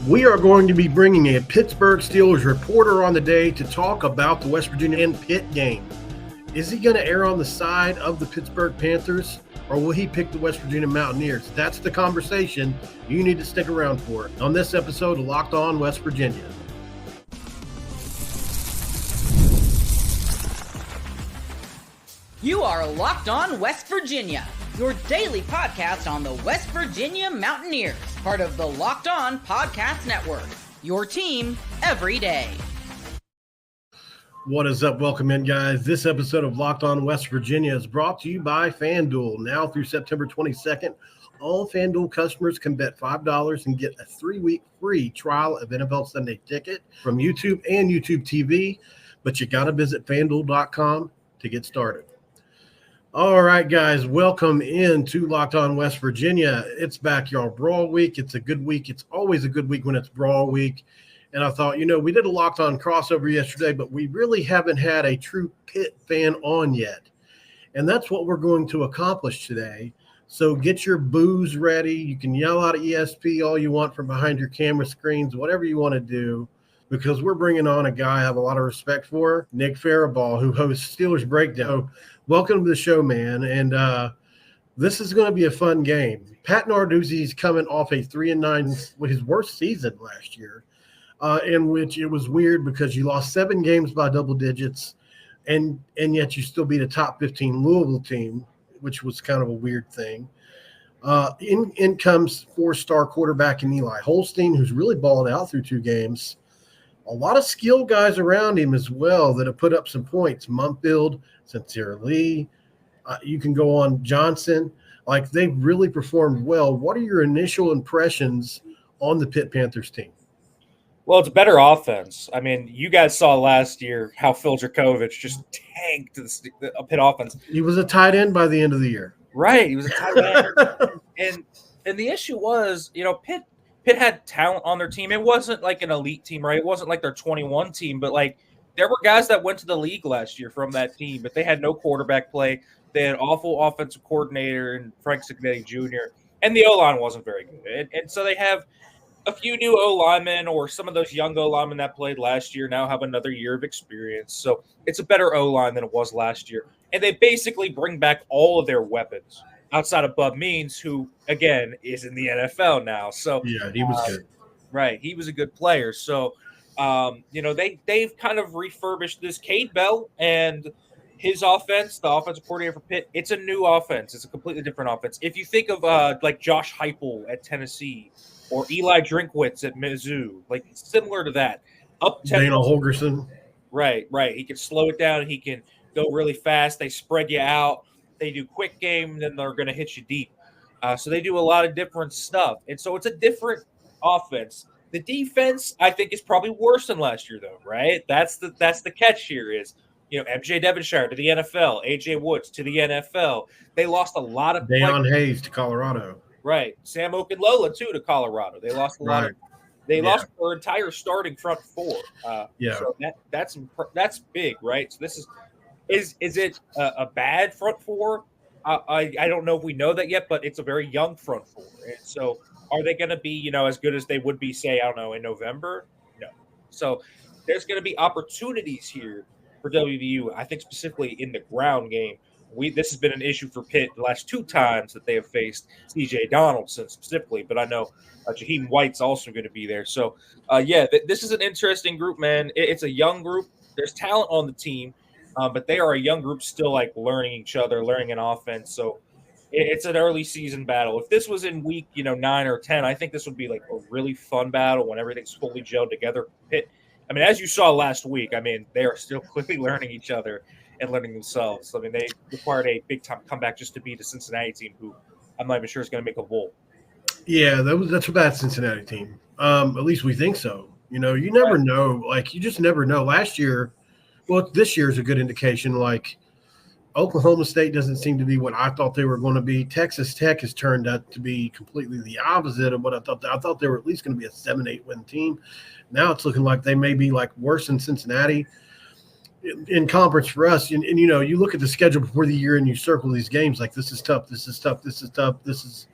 We are going to be bringing a Pittsburgh Steelers reporter on the day to talk about the West Virginia and Pitt game. Is he going to err on the side of the Pittsburgh Panthers, or will he pick the West Virginia Mountaineers? That's the conversation you need to stick around for on this episode of Locked On West Virginia. You are Locked On West Virginia, your daily podcast on the West Virginia Mountaineers, part of the Locked On Podcast Network, your team every day. What is up? Welcome in, guys. This episode of Locked On West Virginia is brought to you by FanDuel. Now through September 22nd, all FanDuel customers can bet $5 and get a 3-week free trial of NFL Sunday Ticket from YouTube and YouTube TV, but you got to visit FanDuel.com to get started. All right, guys, welcome into Locked On West Virginia. It's Backyard Brawl week. It's a good week. It's always a good week when it's Brawl week. And I thought, we did a Locked On crossover yesterday, but we really haven't had a true Pitt fan on yet. And that's what we're going to accomplish today. So get your booze ready. You can yell out at ESP all you want from behind your camera screens, whatever you want to do, because we're bringing on a guy I have a lot of respect for, Nick Farabaugh, who hosts Steelers Breakdown. So welcome to the show, man. And this is going to be a fun game. Pat Narduzzi's coming off a 3-9, his worst season last year, in which it was weird because you lost 7 games by double digits, and yet you still beat a top 15 Louisville team, which was kind of a weird thing. In comes 4-star quarterback in Eli Holstein, who's really balled out through 2 games. A lot of skill guys around him as well that have put up some points. Mumfield, Sincere Lee, you can go on Johnson. Like, they've really performed well. What are your initial impressions on the Pitt Panthers team? Well, it's a better offense. I mean, you guys saw last year how Phil Dracovic just tanked the Pitt offense. He was a tight end by the end of the year. Right, he was a tight end. and the issue was, Pitt had talent on their team. It wasn't like an elite team, right? It wasn't like their 21 team, but like there were guys that went to the league last year from that team, but they had no quarterback play. They had an awful offensive coordinator and Frank Cignetti Jr., and the O-line wasn't very good. And so they have a few new O-linemen, or some of those young O-linemen that played last year now have another year of experience. So it's a better O-line than it was last year. And they basically bring back all of their weapons outside of Bub Means, who, again, is in the NFL now. So yeah, he was good. Right. He was a good player. So, they've kind of refurbished this. Cade Bell and his offense, the offensive coordinator for Pitt, it's a new offense. It's a completely different offense. If you think of like Josh Heupel at Tennessee or Eli Drinkwitz at Mizzou, like similar to that. Dana Holgerson. Right. He can slow it down. He can go really fast. They spread you out. They do quick game, then they're going to hit you deep. So they do a lot of different stuff. And so it's a different offense. The defense, I think, is probably worse than last year, though, right? That's the catch here is, MJ Devonshire to the NFL, AJ Woods to the NFL. They lost a lot of Deion Hayes to Colorado. Right. Sam Okunlola, too, to Colorado. They lost a lot of – they lost their entire starting front 4. So that's big, right? So this is it a bad front 4? I don't know if we know that yet, but it's a very young front 4. And so are they going to be, as good as they would be, say, I don't know, in November? No. So there's going to be opportunities here for WVU, I think specifically in the ground game. This has been an issue for Pitt the last 2 times that they have faced C.J. Donaldson specifically, but I know Jaheim White's also going to be there. So, this is an interesting group, man. It's a young group. There's talent on the team. But they are a young group still, like, learning each other, learning an offense. So it's an early season battle. If this was in week, 9 or 10, I think this would be like a really fun battle when everything's fully gelled together. Pitt, I mean, as you saw last week, I mean, they are still quickly learning each other and learning themselves. I mean, they required a big-time comeback just to beat a Cincinnati team who I'm not even sure is going to make a bowl. Yeah, that's a bad Cincinnati team. At least we think so. You never know. Like, you just never know. Last year – well, this year is a good indication. Like, Oklahoma State doesn't seem to be what I thought they were going to be. Texas Tech has turned out to be completely the opposite of what I thought. I thought they were at least going to be a 7-8 win team. Now it's looking like they may be like worse than Cincinnati in conference for us. And you look at the schedule before the year and you circle these games like this is tough, this is tough, this is tough, this is.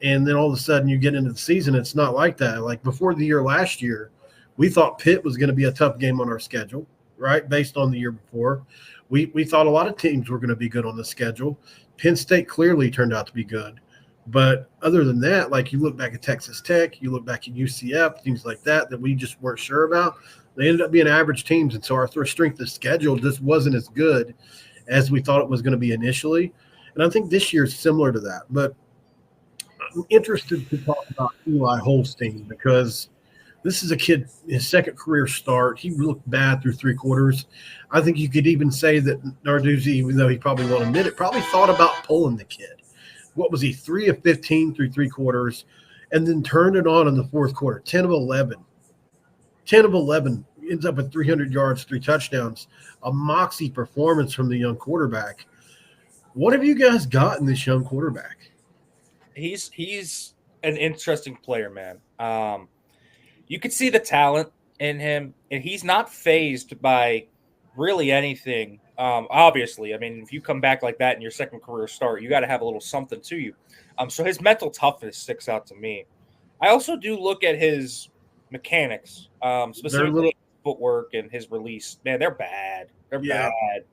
And then all of a sudden you get into the season, it's not like that. Like before the year last year, we thought Pitt was going to be a tough game on our schedule, right, based on the year before. We thought a lot of teams were going to be good on the schedule. Penn State clearly turned out to be good. But other than that, like you look back at Texas Tech, you look back at UCF, things like that we just weren't sure about. They ended up being average teams, and so our strength of schedule just wasn't as good as we thought it was going to be initially. And I think this year is similar to that. But I'm interested to talk about Eli Holstein because this is a kid, his second career start. He looked bad through three quarters. I think you could even say that Narduzzi, even though he probably won't admit it, probably thought about pulling the kid. What was he, 3 of 15 through three quarters, and then turned it on in the fourth quarter, 10 of 11. 10 of 11, ends up with 300 yards, 3 touchdowns, a moxie performance from the young quarterback. What have you guys got in this young quarterback? He's an interesting player, man. You could see the talent in him, and he's not fazed by really anything. Obviously, I mean, if you come back like that in your second career start, you got to have a little something to you. So his mental toughness sticks out to me. I also do look at his mechanics, specifically footwork and his release. Man, they're bad. They're bad.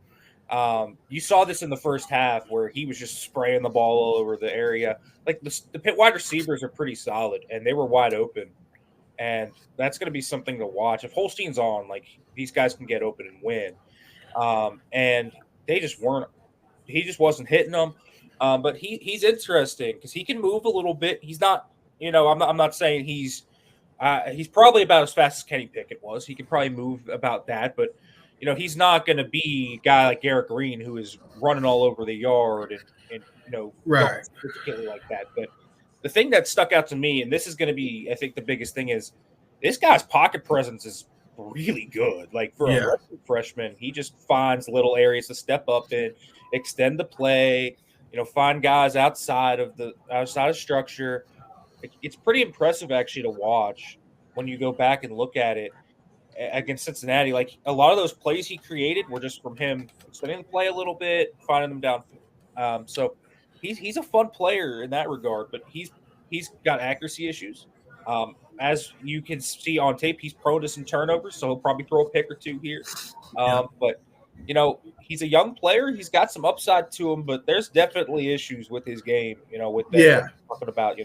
You saw this in the first half where he was just spraying the ball all over the area. Like the Pitt wide receivers are pretty solid, and they were wide open. And that's going to be something to watch. If Holstein's on, like, these guys can get open and win. And they just weren't – he just wasn't hitting them. But he's interesting because he can move a little bit. He's not – I'm not saying he's probably about as fast as Kenny Pickett was. He could probably move about that. But, he's not going to be a guy like Garrett Green who is running all over the yard and right, particularly like that. But the thing that stuck out to me, and this is going to be, I think, the biggest thing is this guy's pocket presence is really good. Like for a freshman, he just finds little areas to step up in, extend the play, find guys outside of structure. It's pretty impressive actually to watch when you go back and look at it against Cincinnati. Like a lot of those plays he created were just from him extending the play a little bit, finding them downfield. So he's a fun player in that regard, but he's got accuracy issues. As you can see on tape, he's prone to some turnovers, so he'll probably throw a pick or two here. But he's a young player. He's got some upside to him, but there's definitely issues with his game. With that, talking about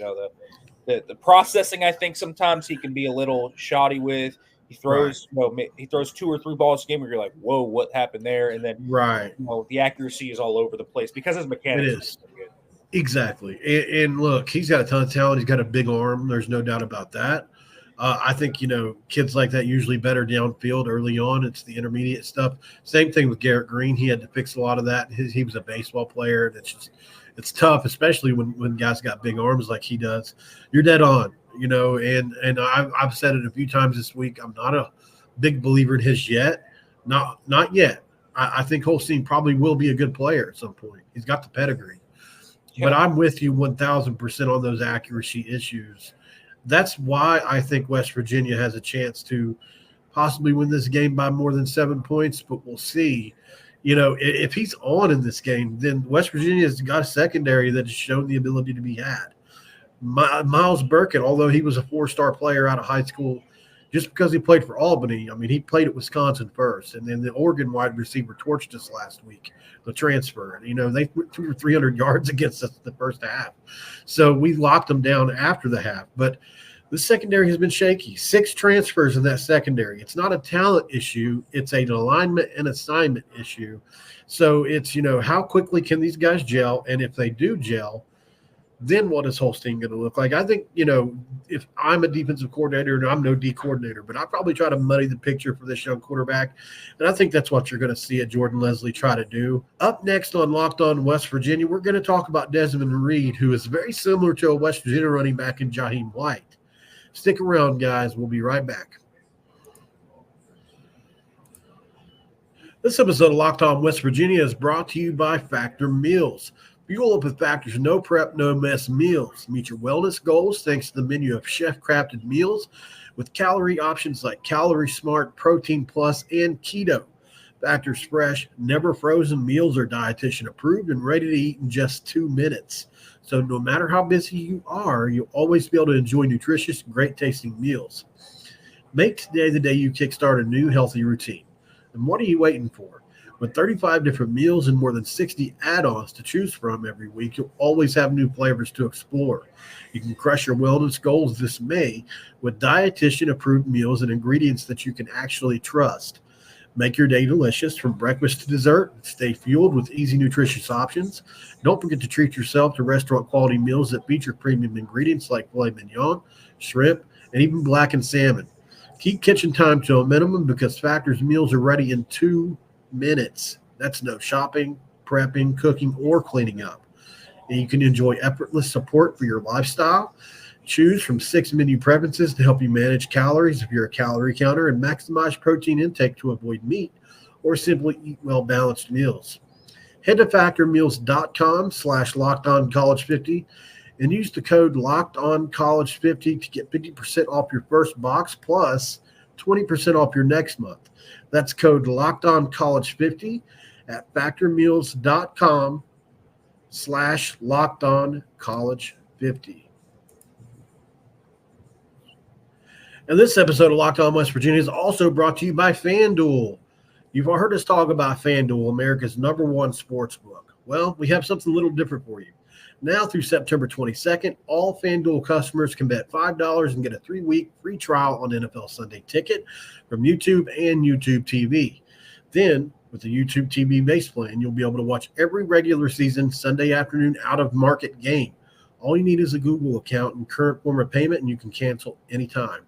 the processing. I think sometimes he can be a little shoddy with. He throws, he throws 2 or 3 balls a game where you're like, whoa, what happened there? And then, the accuracy is all over the place because his mechanics. It is. Exactly. And look, he's got a ton of talent. He's got a big arm. There's no doubt about that. I think, kids like that usually better downfield early on. It's the intermediate stuff. Same thing with Garrett Green. He had to fix a lot of that. He was a baseball player. It's tough, especially when guys got big arms like he does. You're dead on. And I've said it a few times this week. I'm not a big believer in his yet. Not yet. I think Holstein probably will be a good player at some point. He's got the pedigree. Yeah. But I'm with you 1,000% on those accuracy issues. That's why I think West Virginia has a chance to possibly win this game by more than 7 points, but we'll see. If he's on in this game, then West Virginia's got a secondary that has shown the ability to be had. Miles Burkett, although he was a 4-star player out of high school, just because he played for Albany, I mean, he played at Wisconsin first, and then the Oregon wide receiver torched us last week, the transfer. They went 200 or 300 yards against us the first half. So we locked them down after the half. But the secondary has been shaky. 6 transfers in that secondary. It's not a talent issue. It's an alignment and assignment issue. So it's, how quickly can these guys gel? And if they do gel, then what is Holstein going to look like? I think, if I'm a defensive coordinator, and I'm no D coordinator, but I probably try to muddy the picture for this young quarterback. And I think that's what you're going to see at Jordan Leslie try to do. Up next on Locked On West Virginia, we're going to talk about Desmond Reed, who is very similar to a West Virginia running back in Jaheim White. Stick around, guys. We'll be right back. This episode of Locked On West Virginia is brought to you by Factor Meals. Fuel up with Factor's no prep, no mess meals. Meet your wellness goals thanks to the menu of chef-crafted meals with calorie options like Calorie Smart, Protein Plus, and Keto. Factor's fresh, never frozen meals are dietitian approved and ready to eat in just 2 minutes. So no matter how busy you are, you'll always be able to enjoy nutritious, great-tasting meals. Make today the day you kickstart a new healthy routine. And what are you waiting for? With 35 different meals and more than 60 add-ons to choose from every week, you'll always have new flavors to explore. You can crush your wellness goals this May with dietitian-approved meals and ingredients that you can actually trust. Make your day delicious from breakfast to dessert. Stay fueled with easy, nutritious options. Don't forget to treat yourself to restaurant-quality meals that feature premium ingredients like filet mignon, shrimp, and even blackened salmon. Keep kitchen time to a minimum because Factor's meals are ready in 2 minutes. That's no shopping, prepping, cooking, or cleaning up. And you can enjoy effortless support for your lifestyle. Choose from 6 menu preferences to help you manage calories if you're a calorie counter and maximize protein intake to avoid meat or simply eat well-balanced meals. Head to factormeals.com/LockedOnCollege50 and use the code LockedOnCollege50 to get 50% off your first box plus 20% off your next month. That's code LockedOnCollege50 at factormeals.com/LockedOnCollege50. And this episode of Locked On West Virginia is also brought to you by FanDuel. You've heard us talk about FanDuel, America's #1 sports book. Well, we have something a little different for you. Now through September 22nd, all FanDuel customers can bet $5 and get a 3-week free trial on NFL Sunday Ticket from YouTube and YouTube TV. Then, with the YouTube TV base plan, you'll be able to watch every regular season Sunday afternoon out-of-market game. All you need is a Google account and current form of payment, and you can cancel anytime.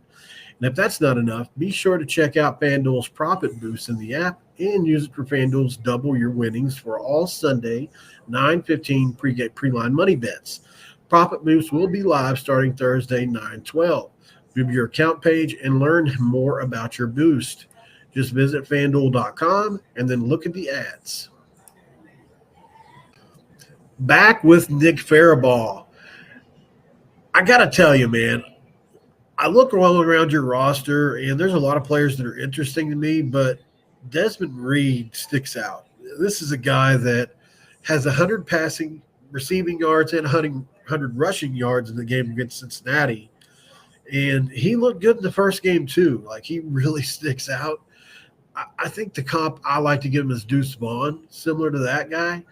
And if that's not enough, be sure to check out FanDuel's Profit Boost in the app and use it for FanDuel's Double Your Winnings for all Sunday 9:15 pre-line money bets. Profit Boost will be live starting Thursday 9/12. View your account page and learn more about your boost. Just visit FanDuel.com and then look at the ads. Back with Nick Farabaugh. I got to tell you, man, I look all around your roster, and there's a lot of players that are interesting to me, but Desmond Reed sticks out. This is a guy that has 100 receiving yards and 100 rushing yards in the game against Cincinnati, and he looked good in the first game too. Like, he really sticks out. I think the comp I like to give him is Deuce Vaughn, similar to that guy.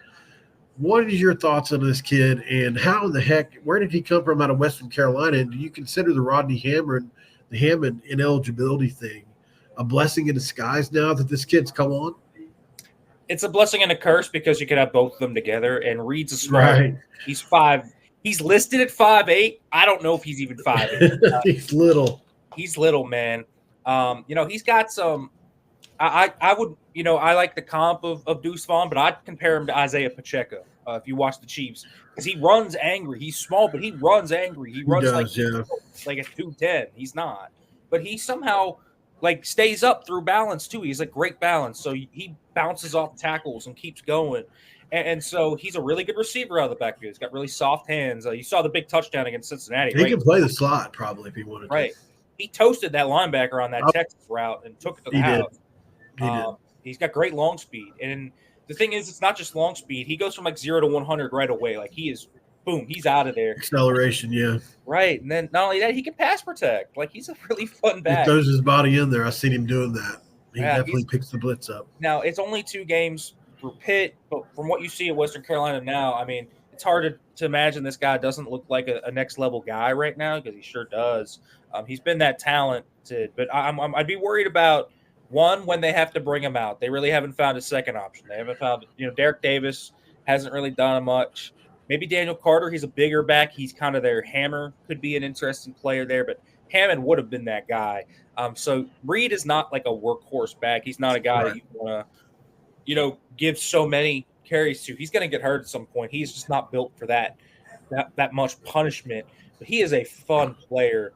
What is your thoughts on this kid, and how in the heck, where did he come from out of Western Carolina? And do you consider the Rodney Hammond ineligibility thing a blessing in disguise now that this kid's come on? It's a blessing and a curse because you could have both of them together. And Reed's a small. Right. He's 5. He's listed at 5'8". I don't know if he's even 5'8". He's little. He's little, man. He's got some. I would, I like the comp of Deuce Vaughn, but I'd compare him to Isaiah Pacheco if you watch the Chiefs, because he runs angry. He's small, but he runs angry. He runs like a 210. He's not, but he somehow stays up through balance too. He's a great balance, so he bounces off tackles and keeps going, and so he's a really good receiver out of the backfield. He's got really soft hands. You saw the big touchdown against Cincinnati. He can play the slot probably if he wanted to. Right, he toasted that linebacker on that Texas route and took it to the house. He's got great long speed, and the thing is, it's not just long speed. He goes from 0 to 100 right away. He is, boom, he's out of there. Acceleration, yeah. Right, and then not only that, he can pass protect. He's a really fun back. He throws his body in there. I've seen him doing that. He definitely picks the blitz up. Now, it's only 2 games for Pitt, but from what you see at Western Carolina now, I mean, it's hard to imagine this guy doesn't look like a next-level guy right now, because he sure does. He's been that talented, but I'd be worried about – one, when they have to bring him out. They really haven't found a second option. They haven't found, Derek Davis hasn't really done much. Maybe Daniel Carter, he's a bigger back. He's kind of their hammer, could be an interesting player there, but Hammond would have been that guy. So Reed is not like a workhorse back. He's not a guy that you want to, give so many carries to. He's going to get hurt at some point. He's just not built for that much punishment. But he is a fun player.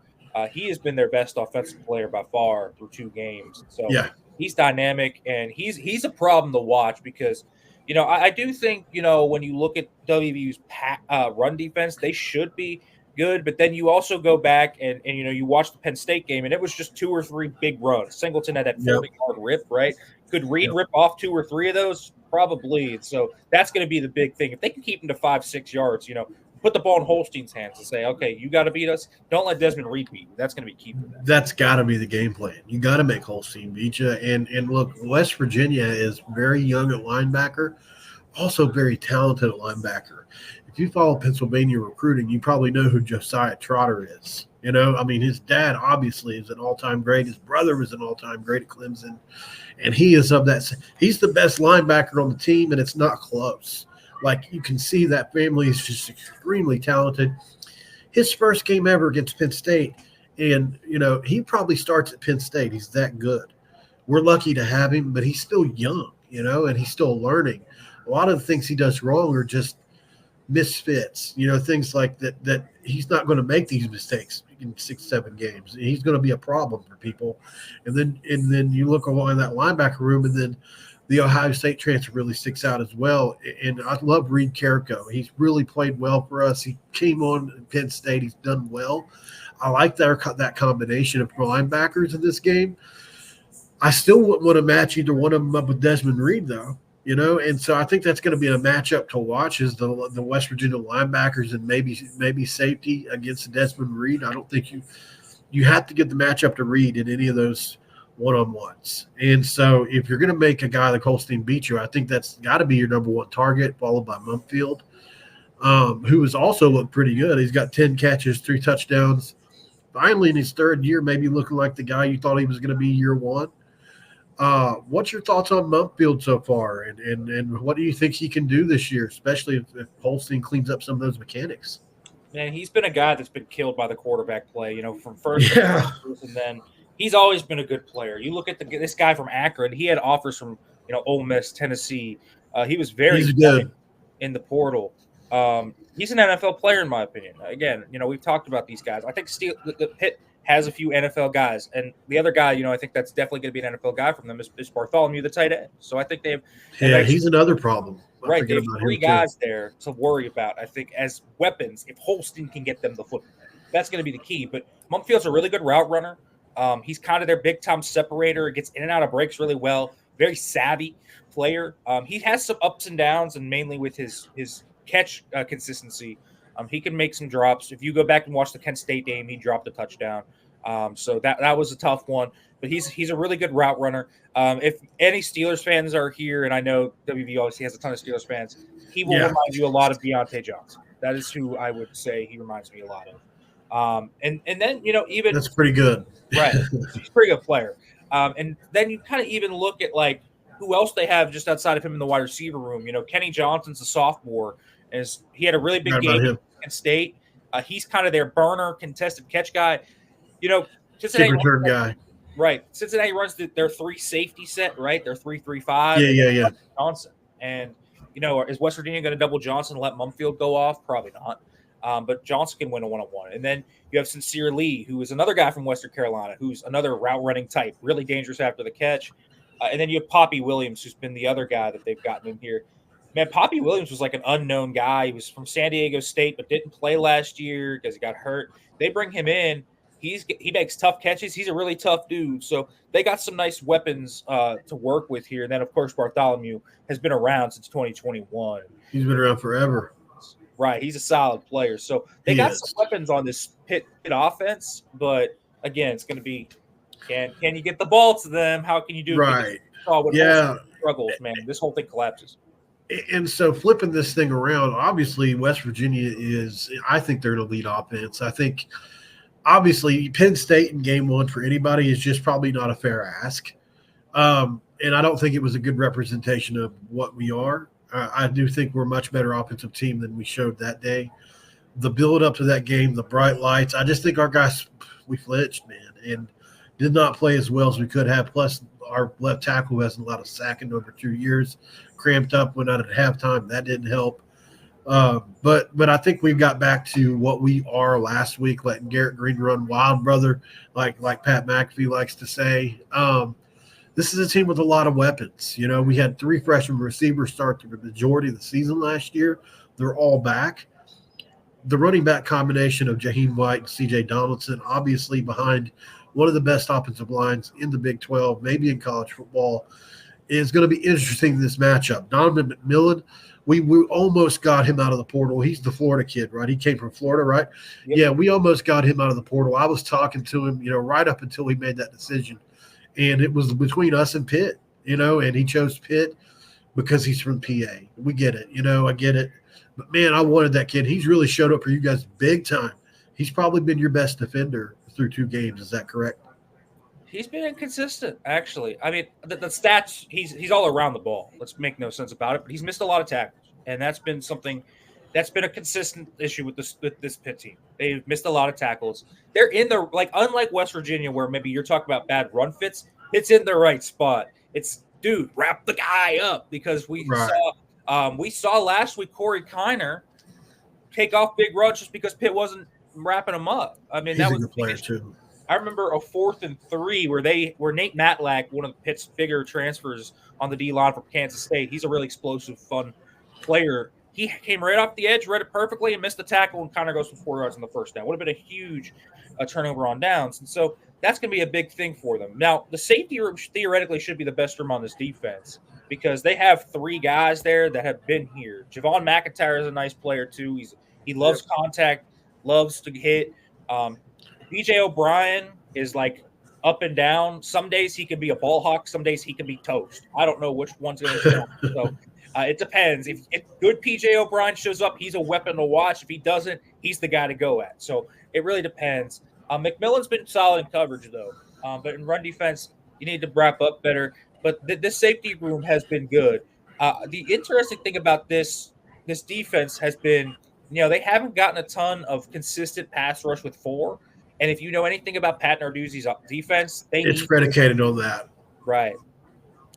He has been their best offensive player by far through 2 games. So he's dynamic, and he's a problem to watch because, I do think, when you look at WVU's run defense, they should be good. But then you also go back and you watch the Penn State game, and it was just 2 or 3 big runs. Singleton had that 40-yard rip, right? Could Reed rip off 2 or 3 of those? Probably. So that's going to be the big thing. If they can keep him to 5-6 yards, put the ball in Holstein's hands and say, okay, you got to beat us. Don't let Desmond Reed beat you. That's going to be key for that. That's got to be the game plan. You got to make Holstein beat you. And look, West Virginia is very young at linebacker, also very talented at linebacker. If you follow Pennsylvania recruiting, you probably know who Josiah Trotter is. You know, I mean, his dad obviously is an all-time great. His brother was an all-time great at Clemson. And he is of that. He's the best linebacker on the team, and it's not close. Like, you can see that family is just extremely talented. His first game ever against Penn State, and, you know, he probably starts at Penn State. He's that good. We're lucky to have him, but he's still young, you know, and he's still learning. A lot of the things he does wrong are just misfits, you know, things like that he's not going to make these mistakes in 6-7 games. He's going to be a problem for people. And then you look along that linebacker room, and then the Ohio State transfer really sticks out as well. And I love Reed Carrico. He's really played well for us. He came on in Penn State. He's done well. I like that combination of linebackers in this game. I still wouldn't want to match either one of them up with Desmond Reed, though. You know, and so I think that's going to be a matchup to watch, is the West Virginia linebackers and maybe safety against Desmond Reed. I don't think you have to get the matchup to Reed in any of those one-on-ones. And so if you're going to make a guy like Holstein beat you, I think that's got to be your number one target, followed by Mumpfield, who has also looked pretty good. He's got 10 catches, 3 touchdowns. Finally, in his third year, maybe looking like the guy you thought he was going to be year one. What's your thoughts on Mumpfield so far, and what do you think he can do this year, especially if Holstein cleans up some of those mechanics? Man, he's been a guy that's been killed by the quarterback play, you know, from first to first, and then he's always been a good player. You look at this guy from Akron; he had offers from, you know, Ole Miss, Tennessee. He was very good in the portal. He's an NFL player in my opinion. Again, you know, we've talked about these guys. I think the Pitt has a few NFL guys, and the other guy, you know, I think that's definitely going to be an NFL guy from them is Bartholomew, the tight end. So I think they have. Yeah, he's another problem. Right, they have 3 guys there to worry about, I think, as weapons. If Holstein can get them the football, that's going to be the key. But Mumpfield's a really good route runner. He's kind of their big-time separator. Gets in and out of breaks really well. Very savvy player. He has some ups and downs, and mainly with his catch consistency. He can make some drops. If you go back and watch the Kent State game, he dropped a touchdown. So that was a tough one. But he's a really good route runner. If any Steelers fans are here, and I know WVU obviously has a ton of Steelers fans, he will remind you a lot of Deontay Johnson. That is who I would say he reminds me a lot of. And then, you know, even – that's pretty good. Right. He's a pretty good player. And then you kind of even look at, like, who else they have just outside of him in the wide receiver room. You know, Kenny Johnson's a sophomore. He had a really big game at Kent State. He's kind of their burner, contested catch guy. You know, Cincinnati return guy. Right. Cincinnati runs their 3 safety set, right? Their 3-3-5. Yeah. Johnson. And, you know, is West Virginia going to double Johnson and let Mumpfield go off? Probably not. But Johnson can win a one-on-one. And then you have Sincere Lee, who is another guy from Western Carolina, who's another route-running type, really dangerous after the catch. And then you have Poppy Williams, who's been the other guy that they've gotten in here. Man, Poppy Williams was like an unknown guy. He was from San Diego State, but didn't play last year because he got hurt. They bring him in. He makes tough catches. He's a really tough dude. So they got some nice weapons to work with here. And then, of course, Bartholomew has been around since 2021. He's been around forever. Right. He's a solid player. So they got some weapons on this Pitt offense. But, again, it's going to be can you get the ball to them? How can you do it? Right. Struggles, man. This whole thing collapses. And so flipping this thing around, obviously West Virginia I think they're an elite offense. I think – obviously, Penn State in game 1 for anybody is just probably not a fair ask. And I don't think it was a good representation of what we are. I do think we're a much better offensive team than we showed that day. The build up to that game, the bright lights, I just think our guys, we flinched, man, and did not play as well as we could have. Plus, our left tackle who hasn't allowed a sack in over 2 years, cramped up, went out at halftime. That didn't help. But I think we've got back to what we are last week, letting Garrett Green run wild, brother, like Pat McAfee likes to say. This is a team with a lot of weapons. You know, we had 3 freshman receivers start the majority of the season last year. They're all back. The running back combination of Jaheim White and C.J. Donaldson, obviously behind one of the best offensive lines in the Big 12, maybe in college football. is going to be interesting in this matchup. Donovan McMillan, we almost got him out of the portal. He's the Florida kid, right? He came from Florida, right? Yep. Yeah, we almost got him out of the portal. I was talking to him, right up until he made that decision. And it was between us and Pitt, and he chose Pitt because he's from PA. We get it, I get it. But, man, I wanted that kid. He's really showed up for you guys big time. He's probably been your best defender through 2 games. Is that correct? He's been inconsistent, actually. I mean, the stats, he's all around the ball. Let's make no sense about it. But he's missed a lot of tackles, and that's been something that's been a consistent issue with this Pitt team. They've missed a lot of tackles. They're in the unlike West Virginia, where maybe you're talking about bad run fits. It's in the right spot. It's dude, wrap the guy up, because we saw last week Corey Kiner take off big runs just because Pitt wasn't wrapping him up. I mean, that was a good player too. I remember a 4th and 3 where Nate Matlack, one of the Pitt's bigger transfers on the D line from Kansas State. He's a really explosive, fun player. He came right off the edge, read it perfectly, and missed the tackle, and Connor goes for 4 yards on the first down. Would have been a huge turnover on downs. And so that's going to be a big thing for them. Now, the safety room theoretically should be the best room on this defense, because they have 3 guys there that have been here. Javon McIntyre is a nice player too. He loves contact, loves to hit. BJ O'Brien is like up and down. Some days he can be a ball hawk. Some days he can be toast. I don't know which one's going to show up. So it depends. If good PJ O'Brien shows up, he's a weapon to watch. If he doesn't, he's the guy to go at. So it really depends. McMillan's been solid in coverage, though. But in run defense, you need to wrap up better. But this safety room has been good. The interesting thing about this defense has been, they haven't gotten a ton of consistent pass rush with 4. And if you know anything about Pat Narduzzi's defense, it's predicated on that, right?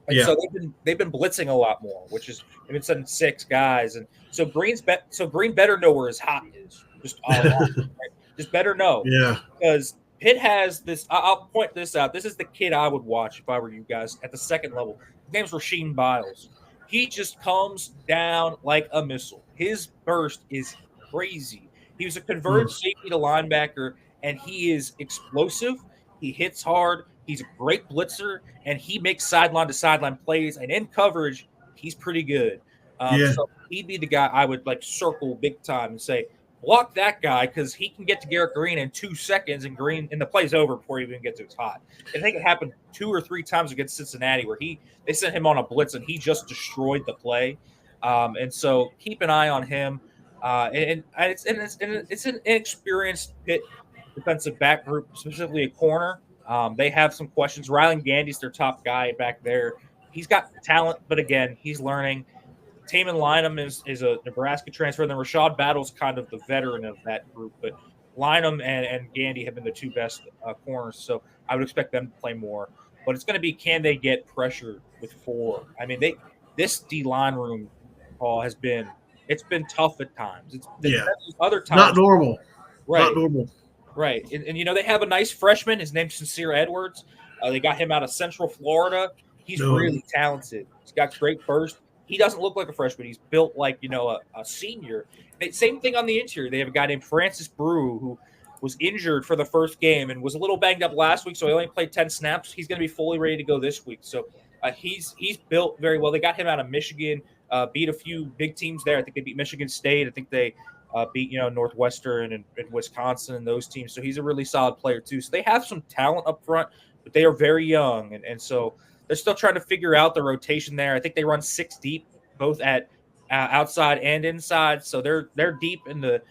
And so they've been blitzing a lot more, which is they've been sending 6 guys, and so Green better know where his hot is. Just better know, because Pitt has this. I'll point this out. This is the kid I would watch if I were you guys at the second level. His name's Rasheem Biles. He just comes down like a missile. His burst is crazy. He was a converted safety to linebacker. And he is explosive. He hits hard. He's a great blitzer, and he makes sideline-to-sideline plays. And in coverage, he's pretty good. So he'd be the guy I would circle big time and say, block that guy, because he can get to Garrett Green in 2 seconds, and the play's over before he even gets to his hot. I think it happened 2 or 3 times against Cincinnati where they sent him on a blitz, and he just destroyed the play. And so keep an eye on him. And it's an inexperienced Pitt defensive back group, specifically a corner. They have some questions. Rylan Gandy's their top guy back there. He's got talent, but again, he's learning. Taman Lynham is a Nebraska transfer. Then Rashad Battle's kind of the veteran of that group. But Lynham and Gandy have been the 2 best corners, so I would expect them to play more. But it's going to be, can they get pressure with 4? I mean, this D-line room, Paul, it's been tough at times. It's been other times. Not normal. Right. Not normal. Right. And they have a nice freshman. His name's Sincere Edwards. They got him out of Central Florida. He's really talented. He's got great burst. He doesn't look like a freshman. He's built like, a senior. Same thing on the interior. They have a guy named Francis Brew who was injured for the first game and was a little banged up last week, so he only played 10 snaps. He's going to be fully ready to go this week. So he's built very well. They got him out of Michigan, beat a few big teams there. I think they beat Michigan State. I think they beat Northwestern and Wisconsin and those teams. So he's a really solid player too. So they have some talent up front, but they are very young, and so they're still trying to figure out the rotation there. I think they run 6 deep, both at outside and inside. So they're deep in the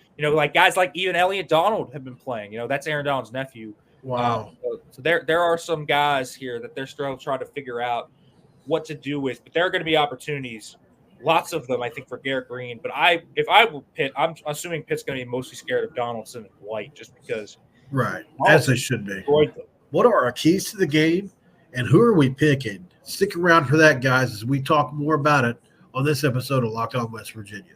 guys like even Elliot Donald have been playing. That's Aaron Donald's nephew. Wow. So there are some guys here that they're still trying to figure out what to do with, but there are going to be opportunities. Lots of them, I think, for Garrett Green. But if I were Pitt, I'm assuming Pitt's going to be mostly scared of Donaldson and White, just because. Right, as they should be. What are our keys to the game, and who are we picking? Stick around for that, guys, as we talk more about it on this episode of Locked On West Virginia.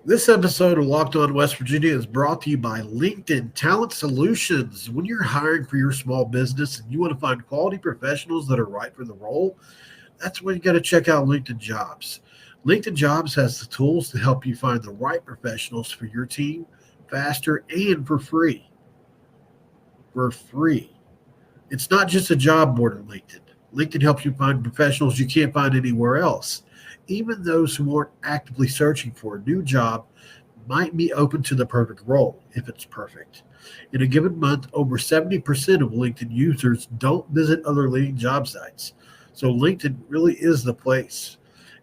This episode of Locked On West Virginia is brought to you by LinkedIn Talent Solutions. When you're hiring for your small business and you want to find quality professionals that are right for the role, that's when you got to check out LinkedIn Jobs. LinkedIn Jobs has the tools to help you find the right professionals for your team faster and for free. For free. It's not just a job board on LinkedIn. LinkedIn helps you find professionals you can't find anywhere else. Even those who aren't actively searching for a new job might be open to the perfect role if it's perfect. In a given month, over 70% of LinkedIn users don't visit other leading job sites. So LinkedIn really is the place.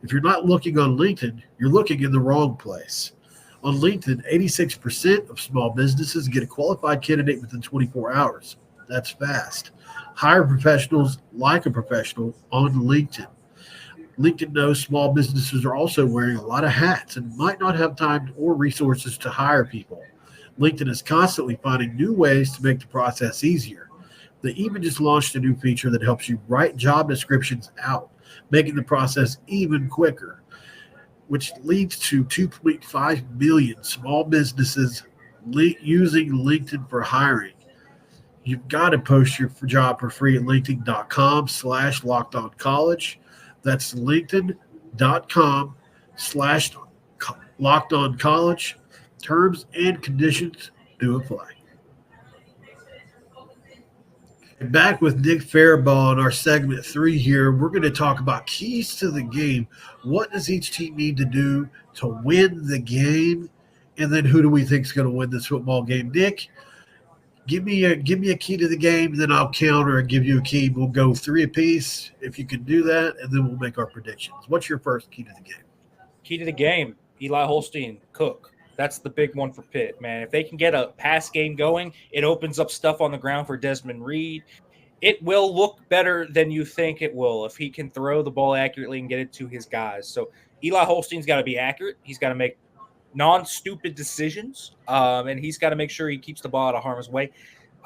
If you're not looking on LinkedIn, you're looking in the wrong place. On LinkedIn, 86% of small businesses get a qualified candidate within 24 hours. That's fast. Hire professionals like a professional on LinkedIn. LinkedIn knows small businesses are also wearing a lot of hats and might not have time or resources to hire people. LinkedIn is constantly finding new ways to make the process easier. They even just launched a new feature that helps you write job descriptions out, making the process even quicker, which leads to 2.5 million small businesses using LinkedIn for hiring. You've got to post your job for free at linkedin.com/lockedoncollege. That's linkedin.com/lockedoncollege. Terms and conditions do apply. Back with Nick Farabaugh in our segment 3 here. We're going to talk about keys to the game. What does each team need to do to win the game? And then who do we think is going to win this football game? Nick, give me a key to the game, then I'll counter and give you a key. We'll go 3 apiece if you can do that, and then we'll make our predictions. What's your first key to the game? Key to the game, Eli Holstein, Cook. That's the big one for Pitt, man. If they can get a pass game going, it opens up stuff on the ground for Desmond Reed. It will look better than you think it will if he can throw the ball accurately and get it to his guys. So Eli Holstein's got to be accurate. He's got to make non-stupid decisions, and he's got to make sure he keeps the ball out of harm's way.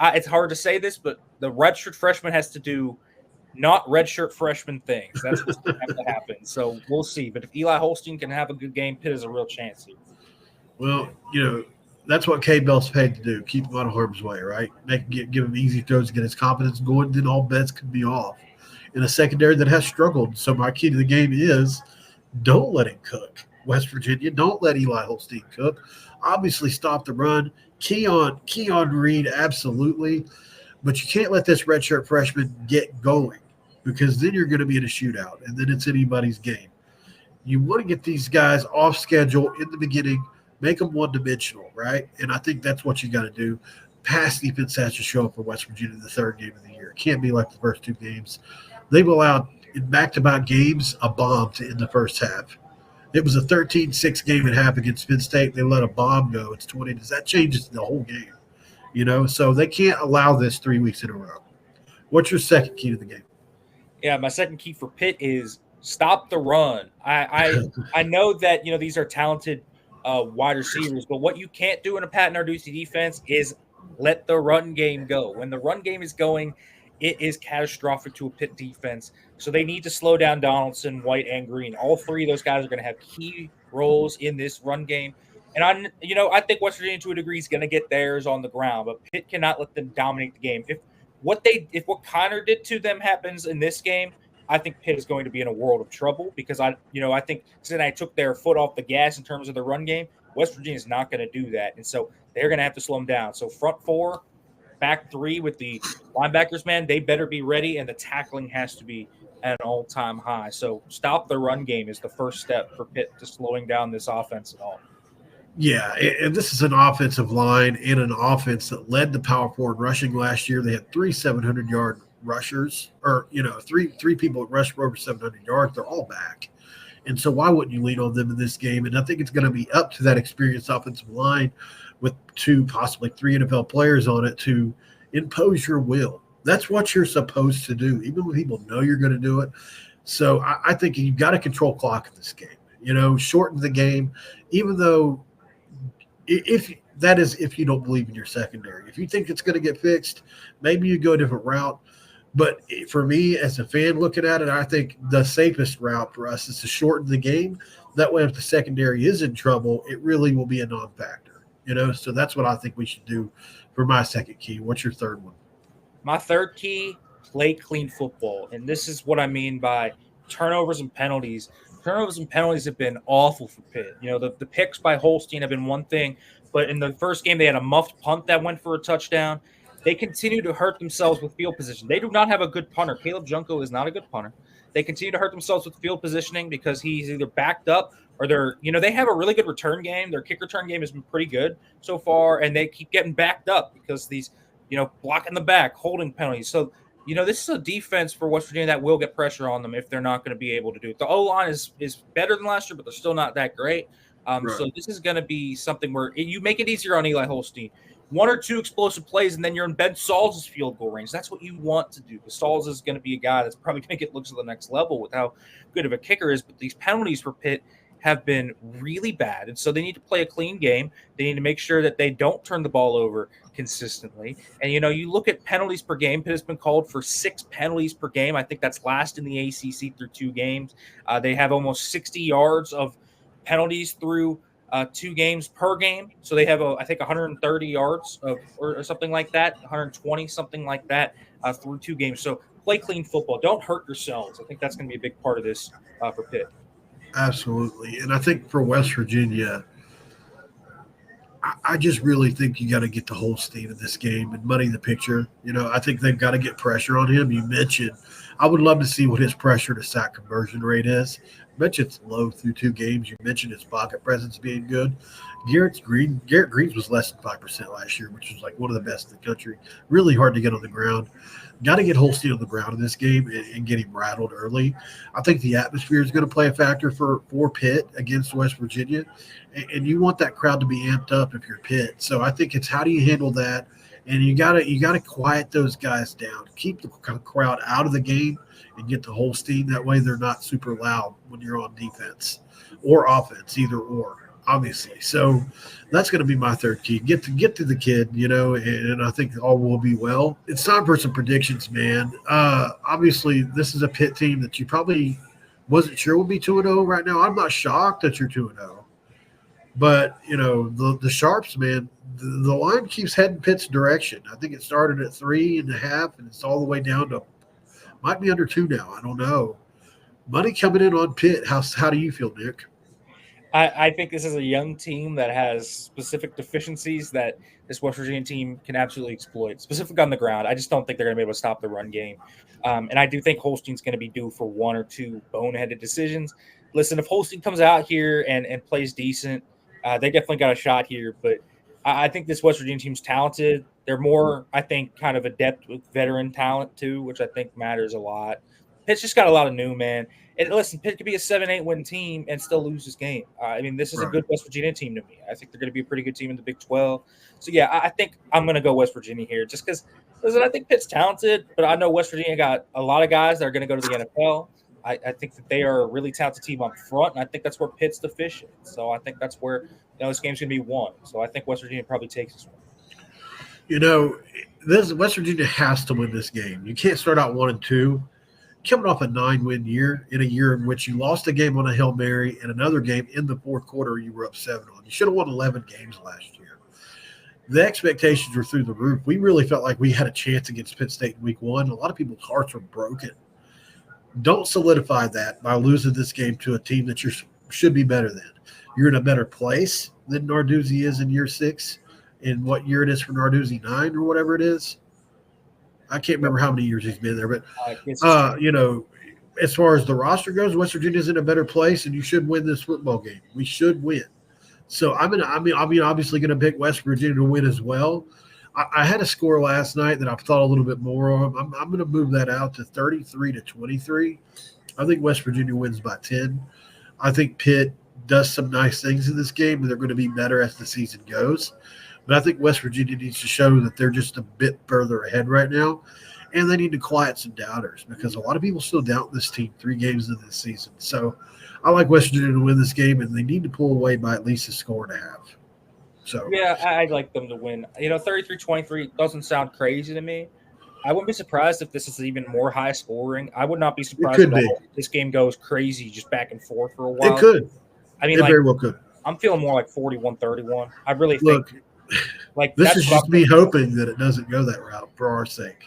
It's hard to say this, but the redshirt freshman has to do not redshirt freshman things. That's what's going to have to happen. So we'll see. But if Eli Holstein can have a good game, Pitt has a real chance here. Well, that's what K Bell's paid to do, keep him out of harm's way, right? Give him easy throws to get his confidence going, then all bets could be off. In a secondary that has struggled. So my key to the game is don't let him cook. West Virginia, don't let Eli Holstein cook. Obviously stop the run. Key on Reed, absolutely. But you can't let this redshirt freshman get going because then you're going to be in a shootout, and then it's anybody's game. You want to get these guys off schedule in the beginning, make them one-dimensional, right? And I think that's what you got to do. Pass defense has to show up for West Virginia in the 3rd game of the year. It can't be like the first 2 games. They've allowed, in back-to-back games, a bomb to end the first half. It was a 13-6 game and a half against Penn State. They let a bomb go. It's 20. That changes the whole game, So they can't allow this 3 weeks in a row. What's your second key to the game? Yeah, my second key for Pitt is stop the run. I know that these are talented wide receivers, but what you can't do in a Pat Narduzzi defense is let the run game go. When the run game is going, it is catastrophic to a Pitt defense. So they need to slow down Donaldson, White, and Green. All 3 of those guys are going to have key roles in this run game. And I think West Virginia, to a degree, is going to get theirs on the ground, but Pitt cannot let them dominate the game. If what Connor did to them happens in this game, I think Pitt is going to be in a world of trouble because I think Cincinnati took their foot off the gas in terms of the run game. West Virginia is not going to do that, and so they're going to have to slow them down. So front 4, back 3 with the linebackers, man, they better be ready, and the tackling has to be at an all-time high. So stop the run game is the first step for Pitt to slowing down this offense at all. Yeah, and this is an offensive line and an offense that led the power forward rushing last year. They had 3 700-yard rushers, or three people that rushed for over 700 yards. They're all back, and so why wouldn't you lean on them in this game? And I think it's going to be up to that experienced offensive line with 2, possibly 3 NFL players on it to impose your will. That's what you're supposed to do, even when people know you're going to do it. So I think you've got to control clock in this game. Shorten the game, even though if you don't believe in your secondary. If you think it's going to get fixed, maybe you go a different route. But for me, as a fan looking at it, I think the safest route for us is to shorten the game. That way, if the secondary is in trouble, it really will be a non-factor. So that's what I think we should do for my second key. What's your third one? My third key, play clean football. And this is what I mean by turnovers and penalties. Turnovers and penalties have been awful for Pitt. The picks by Holstein have been one thing, but in the first game, they had a muffed punt that went for a touchdown. They continue to hurt themselves with field position. They do not have a good punter. Caleb Junko is not a good punter. They continue to hurt themselves with field positioning because he's either backed up or they have a really good return game. Their kick return game has been pretty good so far, and they keep getting backed up because these, blocking the back, holding penalties. So, this is a defense for West Virginia that will get pressure on them if they're not going to be able to do it. The O-line is better than last year, but they're still not that great. Right. So this is going to be something where you make it easier on Eli Holstein. 1 or 2 explosive plays, and then you're in Ben Sauls' field goal range. That's what you want to do. Because Sauls is going to be a guy that's probably going to get looks at the next level with how good of a kicker is. But these penalties for Pitt have been really bad. And so they need to play a clean game. They need to make sure that they don't turn the ball over consistently. And, you look at penalties per game. Pitt has been called for 6 penalties per game. I think that's last in the ACC through 2 games. They have almost 60 yards of penalties through 2 games per game. So they have, I think, 130 yards or something like that, 120, something like that through 2 games. So play clean football. Don't hurt yourselves. I think that's going to be a big part of this for Pitt. Absolutely. And I think for West Virginia, I just really think you got to get the Holstein in this game and muddy the picture. I think they've got to get pressure on him. You mentioned, I would love to see what his pressure to sack conversion rate is. You mentioned it's low through 2 games. You mentioned his pocket presence being good. Garrett Green's was less than 5% last year, which was like one of the best in the country. Really hard to get on the ground. Got to get Holstein on the ground in this game and get him rattled early. I think the atmosphere is going to play a factor for Pitt against West Virginia, and you want that crowd to be amped up if you're Pitt. So I think it's how do you handle that, and you got to quiet those guys down, keep the crowd out of the game, and get the Holstein. That way they're not super loud when you're on defense or offense, either or. Obviously. So that's going to be my third key. Get to the kid, and I think all will be well. It's time for some predictions, man. Obviously, this is a Pitt team that you probably wasn't sure would be 2-0 right now. I'm not shocked that you're 2-0. But, the Sharps, man, the line keeps heading Pitt's direction. I think it started at 3.5, and it's all the way down to might be under 2 now. I don't know. Money coming in on Pitt. How do you feel, Nick? I think this is a young team that has specific deficiencies that this West Virginia team can absolutely exploit, specifically on the ground. I just don't think they're going to be able to stop the run game. And I do think Holstein's going to be due for 1 or 2 boneheaded decisions. Listen, if Holstein comes out here and plays decent, they definitely got a shot here. But I think this West Virginia team's talented. They're more, I think, kind of adept with veteran talent too, which I think matters a lot. Pitt's just got a lot of new, man. And listen, Pitt could be a 7-8 win team and still lose this game. This is a good West Virginia team to me. I think they're going to be a pretty good team in the Big 12. So, yeah, I think I'm going to go West Virginia here just because, listen, I think Pitt's talented, but I know West Virginia got a lot of guys that are going to go to the NFL. I think that they are a really talented team up front, and I think that's where Pitt's deficient. So I think that's where this game's going to be won. So I think West Virginia probably takes this one. West Virginia has to win this game. You can't start out 1-2. Coming off a 9-win year in a year in which you lost a game on a Hail Mary and another game in the fourth quarter you were up 7 on. You should have won 11 games last year. The expectations were through the roof. We really felt like we had a chance against Pitt State in week 1. A lot of people's hearts were broken. Don't solidify that by losing this game to a team that you should be better than. You're in a better place than Narduzzi is in year 6. In what year it is for Narduzzi, 9 or whatever it is. I can't remember how many years he's been there, but as far as the roster goes, West Virginia's in a better place, and you should win this football game. We should win. So I'm obviously going to pick West Virginia to win as well. I had a score last night that I've thought a little bit more of. I'm going to move that out to 33-23. I think West Virginia wins by 10. I think Pitt does some nice things in this game, and they're going to be better as the season goes. But I think West Virginia needs to show that they're just a bit further ahead right now, and they need to quiet some doubters because a lot of people still doubt this team 3 games into this season. So I like West Virginia to win this game, and they need to pull away by at least a score and a half. So yeah, I'd like them to win. 33-23 doesn't sound crazy to me. I wouldn't be surprised if this is even more high scoring. I would not be surprised if this game goes crazy just back and forth for a while. It could. It very well could. I'm feeling more like 41-31. I really think. This is just me hoping that it doesn't go that route for our sake.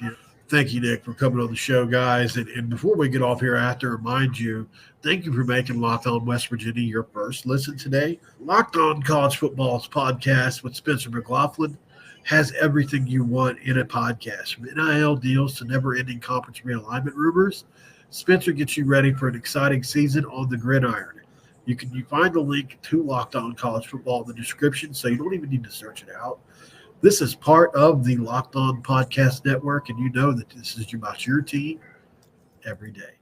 Thank you, Nick, for coming on the show, guys. And before we get off here, I have to remind you, thank you for making Locked On West Virginia your first listen today. Locked On College Football's podcast with Spencer McLaughlin. has everything you want in a podcast. From NIL deals to never-ending conference realignment rumors, Spencer gets you ready for an exciting season on the gridiron. You find the link to Locked On College Football in the description, so you don't even need to search it out. This is part of the Locked On Podcast Network, and you know that this is about your team every day.